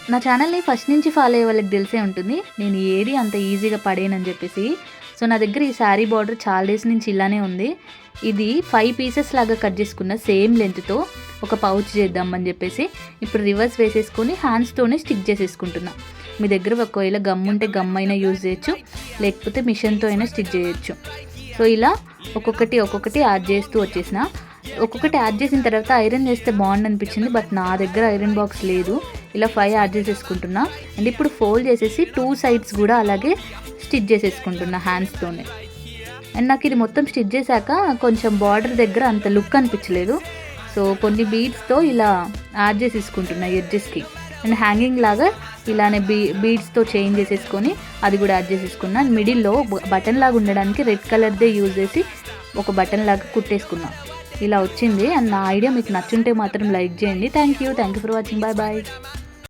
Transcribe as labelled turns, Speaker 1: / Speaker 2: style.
Speaker 1: నా ఛానల్ని ఫస్ట్ నుంచి ఫాలో అయ్యే వాళ్ళకి తెలిసే ఉంటుంది నేను ఏది అంత ఈజీగా పడేయనని చెప్పేసి. సో నా దగ్గర ఈ శారీ బార్డర్ చాలా డేస్ నుంచి ఇలానే ఉంది. ఇది 5 పీసెస్ లాగా కట్ చేసుకున్న సేమ్ లెంత్తో ఒక పౌచ్ చేద్దామని చెప్పేసి ఇప్పుడు రివర్స్ వేసేసుకొని హ్యాండ్స్తోనే స్టిక్ చేసేసుకుంటున్నా. మీ దగ్గర ఒకవేళ గమ్ ఉంటే గమ్ అయినా యూజ్ చేయొచ్చు, లేకపోతే మిషన్తో అయినా స్టిక్ చేయొచ్చు. సో ఇలా ఒక్కొక్కటి యాడ్ చేస్తూ వచ్చేసిన. ఒక్కొక్కటి యాడ్ చేసిన తర్వాత ఐరన్ చేస్తే బాగుంది అనిపించింది, బట్ నా దగ్గర ఐరన్ బాక్స్ లేదు. ఇలా 5 యాడ్ చేసేసుకుంటున్నా. అండ్ ఇప్పుడు ఫోల్డ్ చేసేసి 2 సైడ్స్ కూడా అలాగే స్టిచ్ చేసేసుకుంటున్నా హ్యాండ్స్తోనే. అండ్ నాకు ఇది మొత్తం స్టిచ్ చేశాక కొంచెం బార్డర్ దగ్గర అంత లుక్ అనిపించలేదు. సో కొన్ని బీడ్స్తో ఇలా యాడ్ చేసేసుకుంటున్నా ఎడ్జెస్కి. అండ్ హ్యాంగింగ్ లాగా ఇలానే బీడ్స్తో చేంజ్ చేసేసుకొని అది కూడా యాడ్ చేసేసుకున్నా. అండ్ మిడిల్లో బటన్ లాగా ఉండడానికి రెడ్ కలర్దే యూజ్ చేసి ఒక బటన్ లాగా కుట్టేసుకున్నా. ఇలా వచ్చింది. అండ్ నా ఐడియా మీకు నచ్చుంటే మాత్రం లైక్ చేయండి. Thank you for watching. Bye bye.